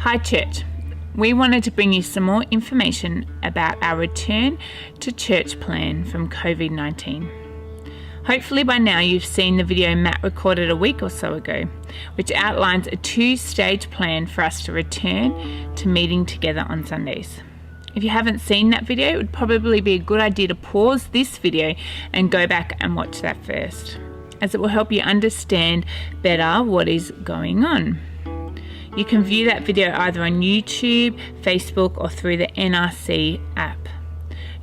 Hi church, we wanted to bring you some more information about our return to church plan from Covid-19. Hopefully by now you've seen the video Matt recorded a week or so ago, which outlines a 2-stage plan for us to return to meeting together on Sundays. If you haven't seen that video, it would probably be a good idea to pause this video and go back and watch that first, as it will help you understand better what is going on. You can view that video either on YouTube, Facebook, or through the NRC app.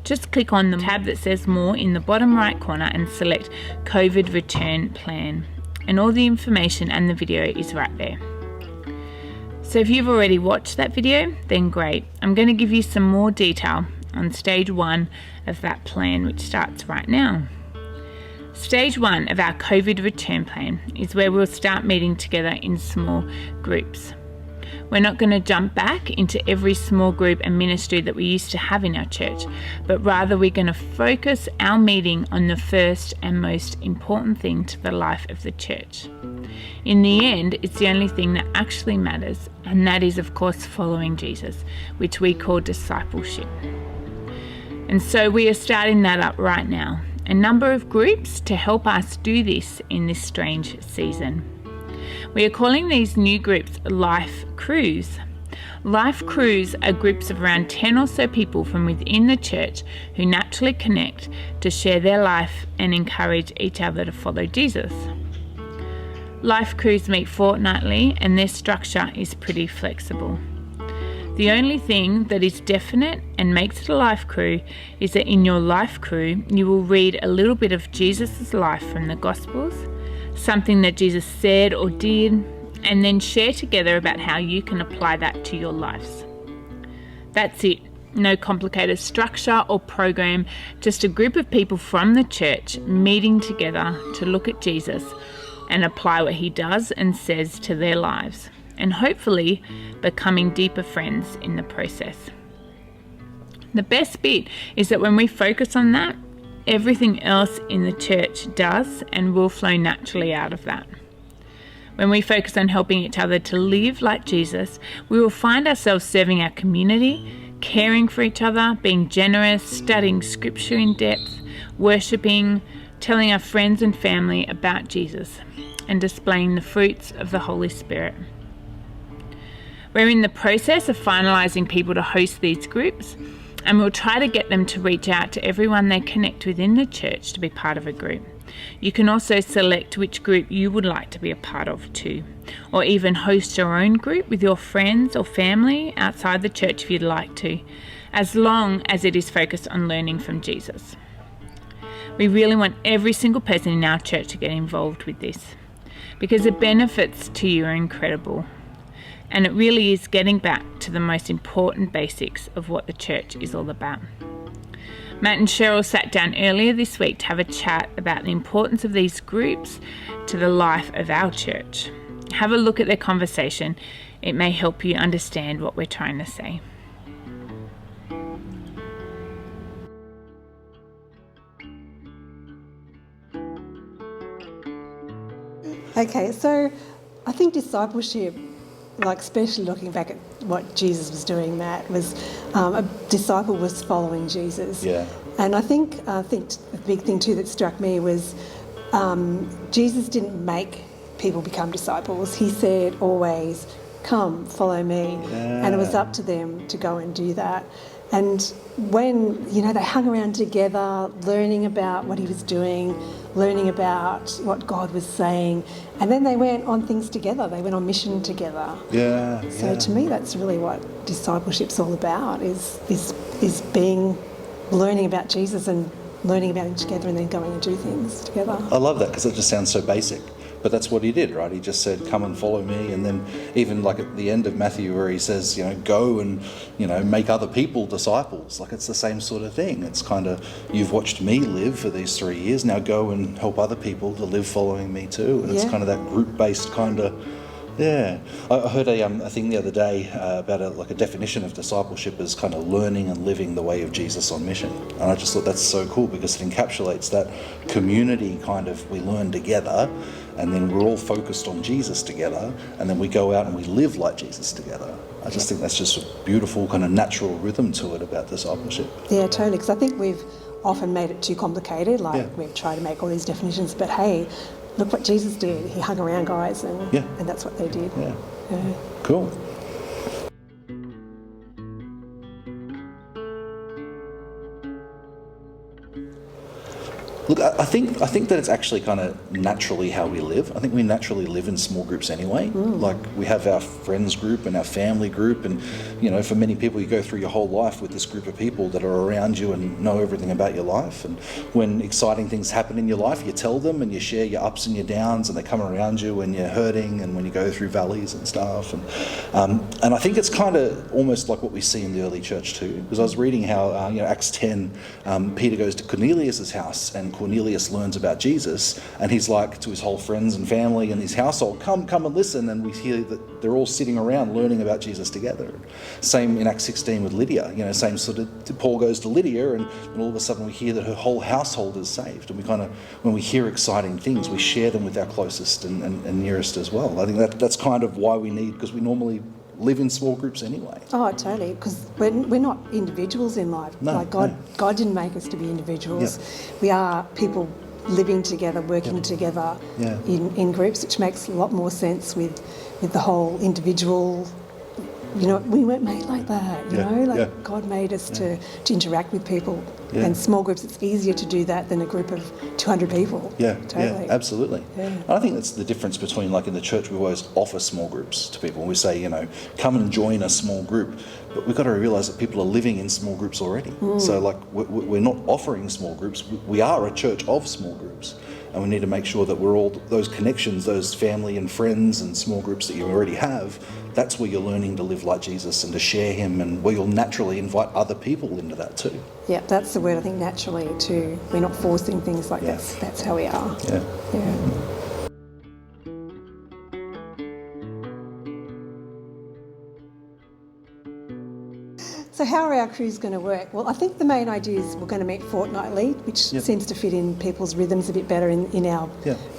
Just click on the tab that says More in the bottom right corner and select COVID Return Plan. And all the information and the video is right there. So if you've already watched that video, then great. I'm going to give you some more detail on stage 1 of that plan, which starts right now. Stage 1 of our COVID return plan is where we'll start meeting together in small groups. We're not going to jump back into every small group and ministry that we used to have in our church, but rather we're going to focus our meeting on the first and most important thing to the life of the church. In the end, it's the only thing that actually matters, and that is, of course, following Jesus, which we call discipleship. And so we are starting that up right now. A number of groups to help us do this in this strange season. We are calling these new groups Life Crews. Life Crews are groups of around 10 or so people from within the church who naturally connect to share their life and encourage each other to follow Jesus. Life Crews meet fortnightly and their structure is pretty flexible. The only thing that is definite and makes it a life crew is that in your life crew you will read a little bit of Jesus' life from the Gospels, something that Jesus said or did, and then share together about how you can apply that to your lives. That's it. No complicated structure or program, just a group of people from the church meeting together to look at Jesus and apply what he does and says to their lives, and hopefully becoming deeper friends in the process. The best bit is that when we focus on that, everything else in the church does and will flow naturally out of that. When we focus on helping each other to live like Jesus, we will find ourselves serving our community, caring for each other, being generous, studying scripture in depth, worshipping, telling our friends and family about Jesus, and displaying the fruits of the Holy Spirit. We're in the process of finalising people to host these groups, and we'll try to get them to reach out to everyone they connect with in the church to be part of a group. You can also select which group you would like to be a part of too, or even host your own group with your friends or family outside the church if you'd like to, as long as it is focused on learning from Jesus. We really want every single person in our church to get involved with this, because the benefits to you are incredible. And it really is getting back to the most important basics of what the church is all about. Matt and Cheryl sat down earlier this week to have a chat about the importance of these groups to the life of our church. Have a look at their conversation. It may help you understand what we're trying to say. Okay, so I think discipleship, like especially looking back at what Jesus was doing, Matt, was a disciple was following Jesus. Yeah. And I think a big thing too that struck me was Jesus didn't make people become disciples. He said always, come, follow me. Yeah. And it was up to them to go and do that. And when, they hung around together, learning about what he was doing, learning about what God was saying, and then they went on things together. They went on mission together. Yeah. So to me, that's really what discipleship's all about, is learning about Jesus and learning about him together and then going and do things together. I love that because it just sounds so basic. But that's what he did, right? He just said, come and follow me. And then even like at the end of Matthew where he says, go and, make other people disciples. Like it's the same sort of thing. It's kind of, you've watched me live for these 3 years. Now go and help other people to live following me too. And it's kind of that group-based kind of Yeah, I heard a thing the other day about a definition of discipleship as kind of learning and living the way of Jesus on mission, and I just thought that's so cool because it encapsulates that community kind of, we learn together, and then we're all focused on Jesus together, and then we go out and we live like Jesus together. I just think that's just a beautiful kind of natural rhythm to it about discipleship. Yeah, totally, because I think we've often made it too complicated, we've tried to make all these definitions, but hey, look what Jesus did. He hung around guys and that's what they did. Yeah. Cool. Look, I think that it's actually kind of naturally how we live. I think we naturally live in small groups anyway. Like, we have our friends group and our family group, and for many people, you go through your whole life with this group of people that are around you and know everything about your life. And when exciting things happen in your life, you tell them and you share your ups and your downs, and they come around you when you're hurting and when you go through valleys and stuff. And I think it's kind of almost like what we see in the early church too, because I was reading how Acts 10, Peter goes to Cornelius' house, and Cornelius learns about Jesus, and he's like to his whole friends and family and his household, come and listen, and we hear that they're all sitting around learning about Jesus together. Same in Acts 16 with Lydia, same sort of, Paul goes to Lydia, and all of a sudden we hear that her whole household is saved, and we kind of, when we hear exciting things, we share them with our closest and nearest as well. I think that's kind of why we need, because we normally live in small groups anyway. Oh, totally, because we're not individuals in life. God didn't make us to be individuals. Yep. We are people living together, working together in groups, which makes a lot more sense with the whole individual. We weren't made like that, God made us to interact with people. And small groups, it's easier to do that than a group of 200 people. Totally. Absolutely. And I think that's the difference between, like, in the church, we always offer small groups to people. We say, come and join a small group. But we've got to realise that people are living in small groups already. So, like, we're not offering small groups. We are a church of small groups. And we need to make sure that we're all, those connections, those family and friends and small groups that you already have, that's where you're learning to live like Jesus and to share him, and where you'll naturally invite other people into that too. Yeah, that's the word, I think, naturally too. We're not forcing things like that's how we are. Yeah. So how are our crews going to work? Well, I think the main idea is we're going to meet fortnightly, which seems to fit in people's rhythms a bit better in our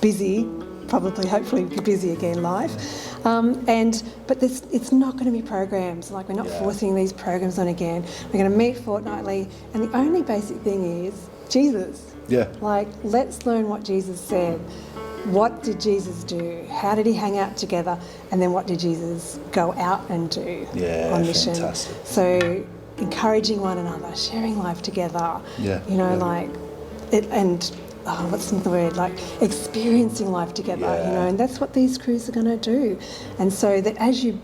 busy, probably hopefully be busy again life. But it's not going to be programs. Like, we're not forcing these programs on again. We're going to meet fortnightly, and the only basic thing is Jesus. Like, let's learn what Jesus said. What did Jesus do? How did he hang out together? And then what did Jesus go out and do on mission? Fantastic. So encouraging one another, sharing life together, like it, and what's the word? Like experiencing life together, and that's what these crews are going to do. And so that as you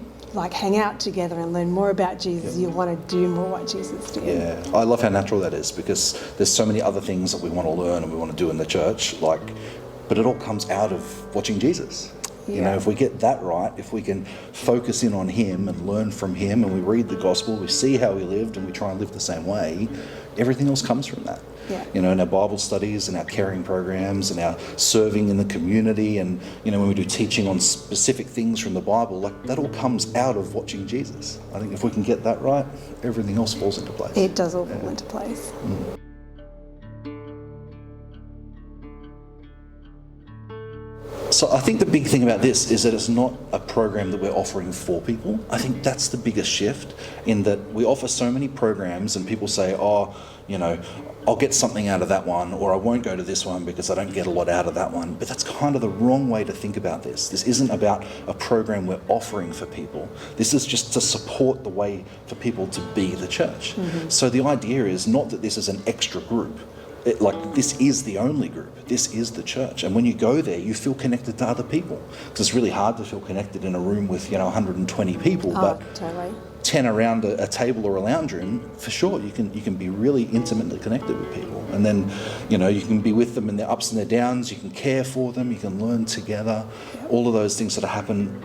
hang out together and learn more about Jesus, you'll want to do more what Jesus did. Yeah, I love how natural that is, because there's so many other things that we want to learn and we want to do in the church, but it all comes out of watching Jesus. If we get that right, if we can focus in on him and learn from him, and we read the gospel, we see how he lived, and we try and live the same way, everything else comes from that. In our Bible studies and our caring programs and our serving in the community, and when we do teaching on specific things from the Bible, that all comes out of watching Jesus. I think if we can get that right, everything else falls into place. It does all fall into place. So I think the big thing about this is that it's not a program that we're offering for people. I think that's the biggest shift, in that we offer so many programs and people say, I'll get something out of that one, or I won't go to this one because I don't get a lot out of that one. But that's kind of the wrong way to think about this. This isn't about a program we're offering for people. This is just to support the way for people to be the church. So the idea is not that this is an extra group. This is the only group. This is the church. And when you go there, you feel connected to other people. Because it's really hard to feel connected in a room with, 120 people. But totally. 10 around a table or a lounge room, for sure, you can be really intimately connected with people. And then, you can be with them in their ups and their downs. You can care for them. You can learn together. All of those things sort of happen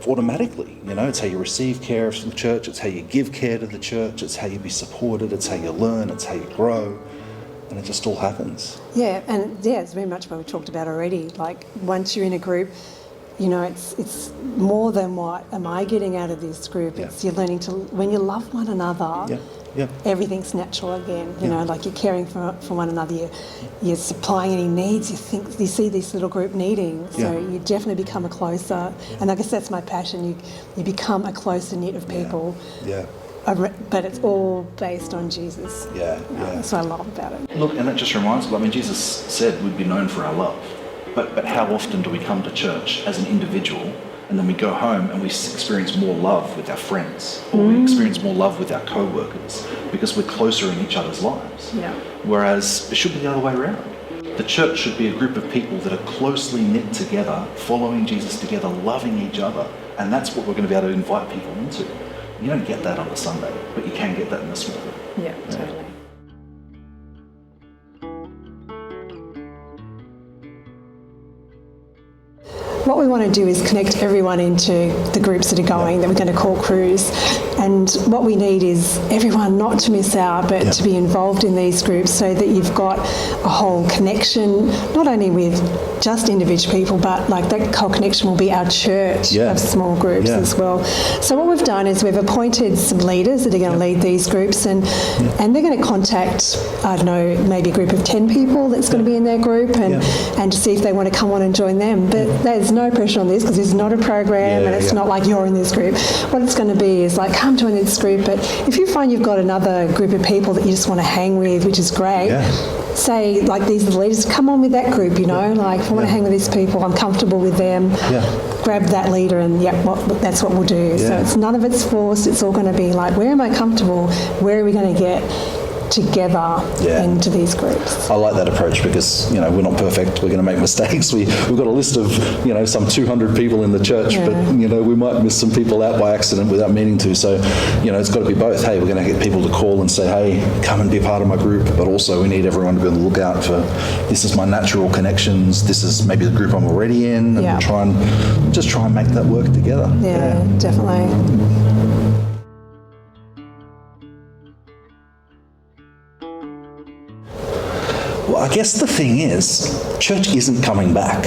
automatically. It's how you receive care from the church. It's how you give care to the church. It's how you be supported. It's how you learn. It's how you grow. And it just all happens. Yeah, and it's very much what we talked about already. Once you're in a group, you know, it's more than what am I getting out of this group. It's you're learning to, when you love one another, everything's natural again. You know, like you're caring for one another, you're supplying any needs. You see this little group needing, so you definitely become a closer. And I guess that's my passion. You become a closer knit of people. But it's all based on Jesus. That's what I love about it. Look, and that just reminds me, I mean, Jesus said we'd be known for our love. But how often do we come to church as an individual and then we go home and we experience more love with our friends, or we experience more love with our co-workers because we're closer in each other's lives? Whereas it should be the other way around. The church should be a group of people that are closely knit together, following Jesus together, loving each other. And that's what we're going to be able to invite people into. You don't get that on a Sunday, but you can get that in a small group. Yeah, totally. What we want to do is connect everyone into the groups that are going, that we're going to call crews. And what we need is everyone not to miss out, but to be involved in these groups so that you've got a whole connection, not only with just individual people, but like that whole connection will be our church of small groups as well. So what we've done is we've appointed some leaders that are going to lead these groups, and they're going to contact, I don't know, maybe a group of 10 people that's going to be in their group, and to see if they want to come on and join them. But there's no pressure on this because it's not a program, and it's not like you're in this group. What it's going to be is like, come join this group, but if you find you've got another group of people that you just want to hang with, which is great, say, like, these are the leaders, come on with that group, you know, like, if I want to hang with these people, I'm comfortable with them, grab that leader and that's what we'll do. So it's none of it's forced, it's all going to be like, where am I comfortable, where are we going to get together into these groups. I like that approach because, you know, we're not perfect, we're going to make mistakes. We've got a list of, you know, some 200 people in the church, but, you know, we might miss some people out by accident without meaning to. So, you know, it's got to be both. Hey, we're going to get people to call and say, hey, come and be a part of my group, but also we need everyone to be on the lookout for, this is my natural connections, this is maybe the group I'm already in, and we'll try and make that work together. Yeah, definitely. Well, I guess the thing is, church isn't coming back.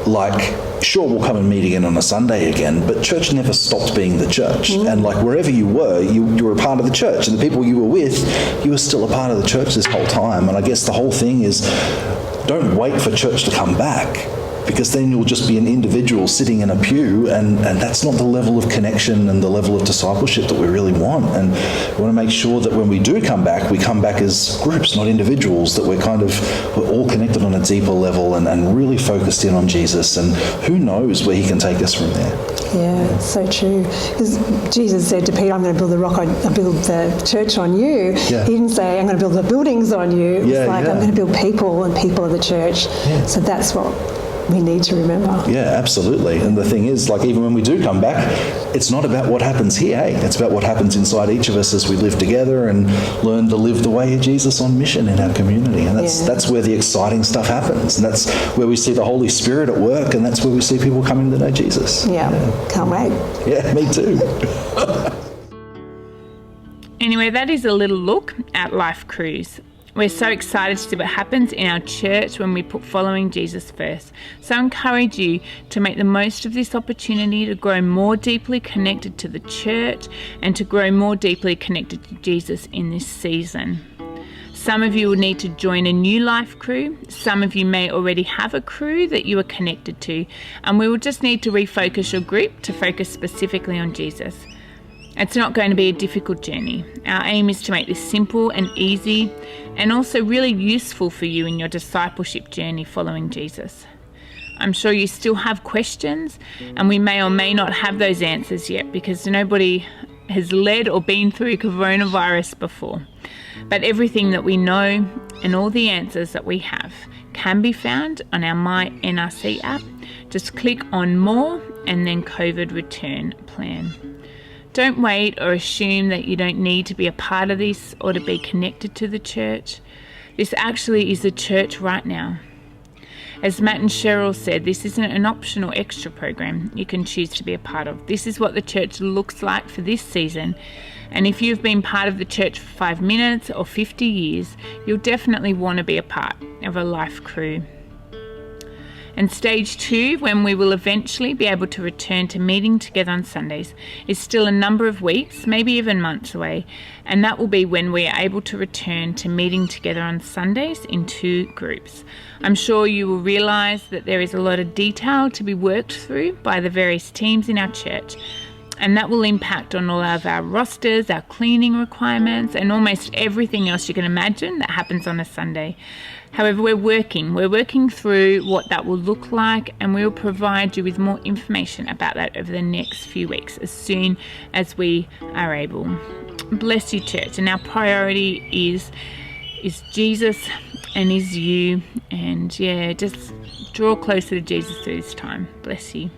Like, sure, we'll come and meet again on a Sunday again, but church never stopped being the church. And like, wherever you were, you were a part of the church, and the people you were with, you were still a part of the church this whole time. And I guess the whole thing is, don't wait for church to come back, because then you'll just be an individual sitting in a pew, and that's not the level of connection and the level of discipleship that we really want. And we want to make sure that when we do come back, we come back as groups, not individuals, that we're all connected on a deeper level and really focused in on Jesus, and who knows where he can take us from there. Yeah, so true. Because Jesus said to Peter, I'm going to build the church on you. He didn't say, I'm going to build the buildings on you. It's I'm going to build people, and people of the church. So that's what we need to remember. Yeah, absolutely. And the thing is, like, even when we do come back, it's not about what happens here, hey? It's about what happens inside each of us as we live together and learn to live the way of Jesus on mission in our community. And that's where the exciting stuff happens. And that's where we see the Holy Spirit at work, and that's where we see people coming to know Jesus. Yeah. Can't wait. Yeah, me too. Anyway, that is a little look at Life Cruise. We're so excited to see what happens in our church when we put following Jesus first. So I encourage you to make the most of this opportunity to grow more deeply connected to the church and to grow more deeply connected to Jesus in this season. Some of you will need to join a new life crew. Some of you may already have a crew that you are connected to, and we will just need to refocus your group to focus specifically on Jesus. It's not going to be a difficult journey. Our aim is to make this simple and easy, and also really useful for you in your discipleship journey following Jesus. I'm sure you still have questions, and we may or may not have those answers yet because nobody has led or been through coronavirus before. But everything that we know and all the answers that we have can be found on our My NRC app. Just click on More and then COVID Return Plan. Don't wait or assume that you don't need to be a part of this or to be connected to the church. This actually is the church right now. As Matt and Cheryl said, this isn't an optional extra program you can choose to be a part of. This is what the church looks like for this season. And if you've been part of the church for 5 minutes or 50 years, you'll definitely want to be a part of a life crew. And stage 2, when we will eventually be able to return to meeting together on Sundays, is still a number of weeks, maybe even months away. And that will be when we are able to return to meeting together on Sundays in 2 groups. I'm sure you will realise that there is a lot of detail to be worked through by the various teams in our church. And that will impact on all of our rosters, our cleaning requirements, and almost everything else you can imagine that happens on a Sunday. However, we're working through what that will look like, and we will provide you with more information about that over the next few weeks as soon as we are able. Bless you, church. And our priority is Jesus and is you. And just draw closer to Jesus through this time. Bless you.